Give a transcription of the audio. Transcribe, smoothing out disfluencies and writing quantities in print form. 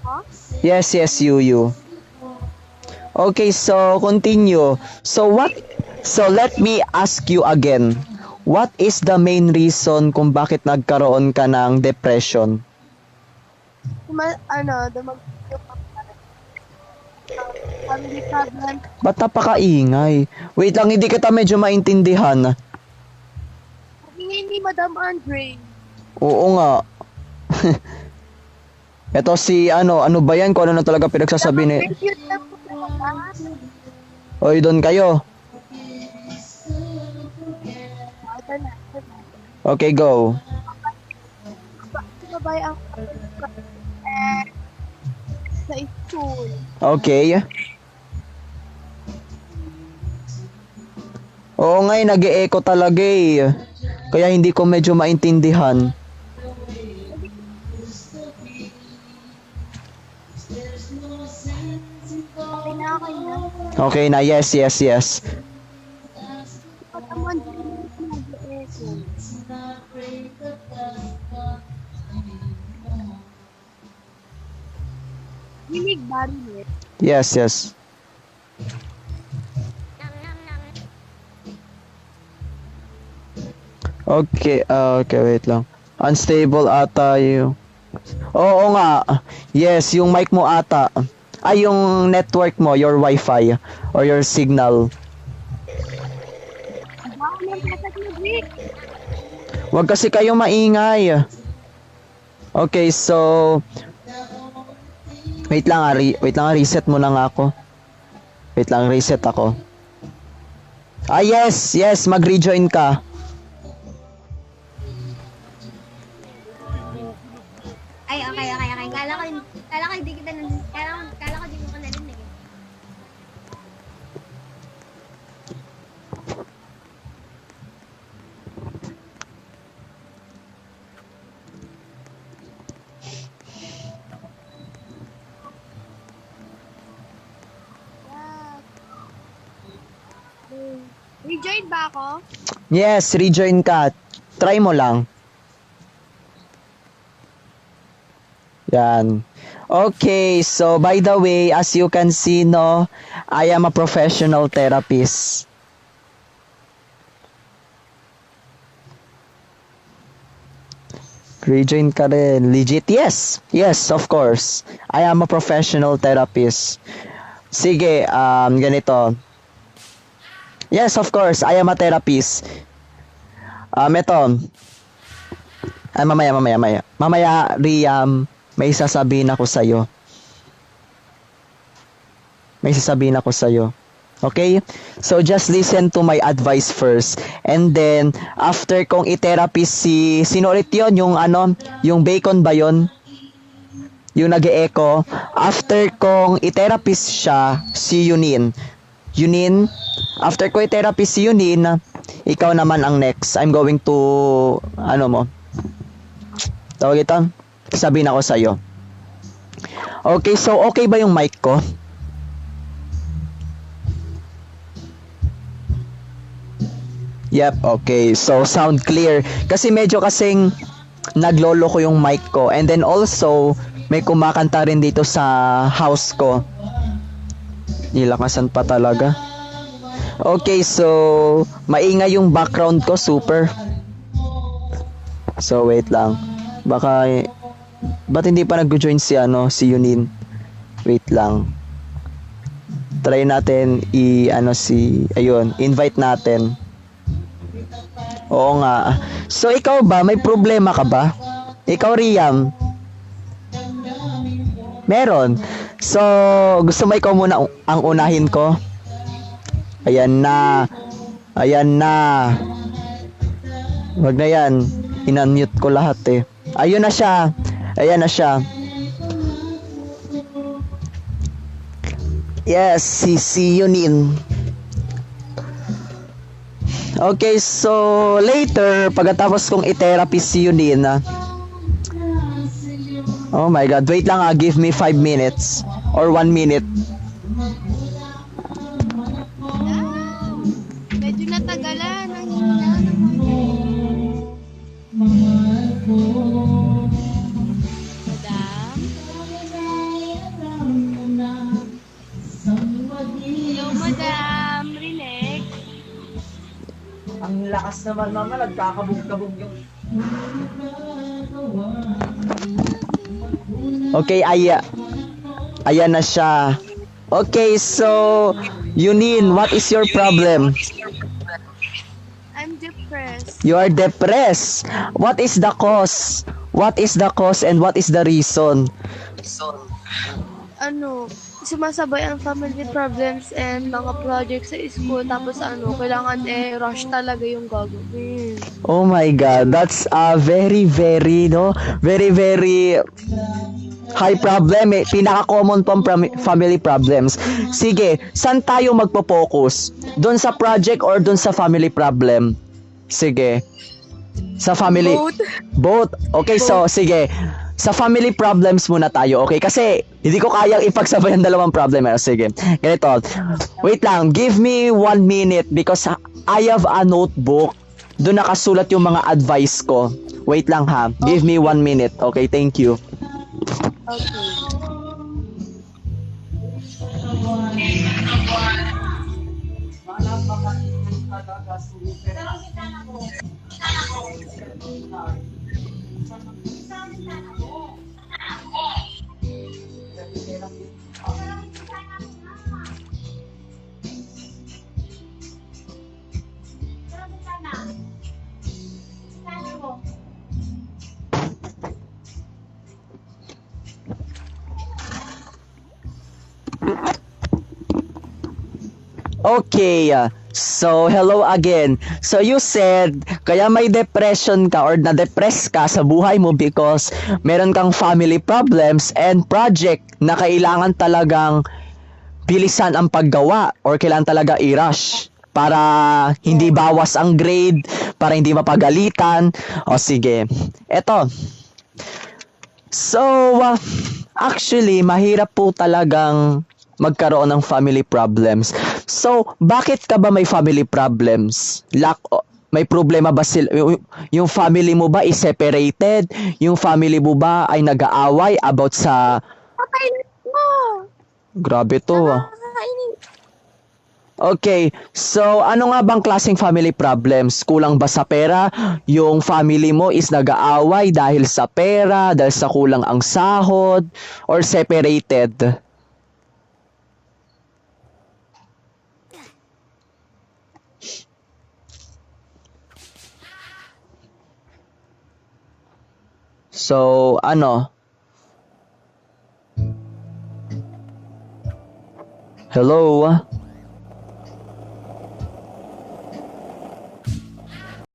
Ako? Yes, yes, you. Okay, so continue. So let me ask you again. What is the main reason kung bakit nagkaroon ka ng depression? Dumag yung family problem. Ba't napakaingay? Wait lang, hindi kita medyo maintindihan. Ingay ni Madam Andre. Oo nga. Ito si ano ba yan? Kung ano na talaga pinagsasabi ni... Cute lang po talaga. Oy, doon kayo. Ito na. Okay, go. Sabay ang sa school. Okay. Oo nga, nag-e-echo talaga eh. Kaya hindi ko medyo maintindihan. Okay na, okay na. Okay na, yes, yes, yes. Madam Andre, nag-echo. Hilig ba rin eh? Yes, yes. Okay, okay, wait lang. Unstable ata yung... Oo nga. Yes, yung mic mo ata. Ay, yung network mo, your wifi or your signal. Baka nang patag na break. Wag kasi kayo maingay. Okay, so... Wait lang, reset mo lang ako. Wait lang, reset ako. Ah, yes, yes, mag-rejoin ka. Ay, okay. Kala ko hindi kita kala ko di mo ko narinig. Rejoin ba ako? Yes, rejoin ka. Try mo lang. Yan. Okay, so by the way, as you can see, no, I am a professional therapist. Rejoin ka rin. Legit? Yes. Yes, of course. I am a professional therapist. Sige, ganito. Yes, of course. I am a therapist. Ito. Ay, mamaya. Mamaya, Riam, may sasabihin ako sa'yo. Okay? So, just listen to my advice first. And then, after kong i-therapy sino ulit yun? Yung bacon ba yun? Yung nag-e-echo. After kong i-therapy siya, si Yunin. After ko i-therapy si Yunin, ikaw naman ang next. I'm going to, tawag ito, sabihin ako sa'yo. Okay, so okay ba yung mic ko? Yep, okay. So, sound clear. Kasi medyo kasing naglolo ko yung mic ko. And then also, may kumakanta rin dito sa house ko. Nilakasan pa talaga. Okay, so, maingay yung background ko, super. So, wait lang. Ba't hindi pa nag-join si Yunin? Wait lang. Try natin invite natin. Oo nga. So, ikaw ba? May problema ka ba? Ikaw, Riam? Meron. So, gusto mo ikaw muna ang unahin ko? Ayan na. Wag na yan. In-unmute ko lahat eh. Ayun na siya. Ayan na siya. Yes, si Yunin. Okay, so later, pagkatapos kong i-therapy si Yunin, oh my God, wait lang give me 5 minutes or 1 minute. Medyo natagalan. Madam? lakas naman, mama. Nagkakabog-kabog yung... Okay, ayan na siya. Okay, so, Yunin, what is your problem? I'm depressed. You are depressed. What is the cause? What is the cause and what is the reason? Sumasabay ang family problems and mga projects sa school. Tapos kailangan rush talaga yung gagawin. Oh my God, that's a very, very, very, very high problem. Pinaka-common pang family problems. Sige, saan tayo magpo-focus? Doon sa project or doon sa family problem? Sige. Sa family. Both. Okay, so sige. Sa family problems muna tayo, okay? Kasi hindi ko kayang ipagsabay ang dalawang problem. Sige. Ganito. Wait lang. Give me 1 minute because I have a notebook. Doon nakasulat yung mga advice ko. Wait lang ha. Give me 1 minute. Okay, thank you. Okay. Okay, so hello again. So you said, kaya may depression ka or na-depress ka sa buhay mo because meron kang family problems and project na kailangan talagang bilisan ang paggawa or kailangan talaga i-rush para hindi bawas ang grade, para hindi mapagalitan. O sige, eto. So, actually, mahirap po talagang magkaroon ng family problems. So, bakit ka ba may family problems? May problema ba sila? Yung family mo ba is separated? Yung family mo ba ay nag-aaway about sa... Pakainin mo! Grabe to Pakainin. Okay, so ano nga bang klaseng family problems? Kulang ba sa pera? Yung family mo is nag-aaway dahil sa pera, dahil sa kulang ang sahod, or separated? So, ano? Hello?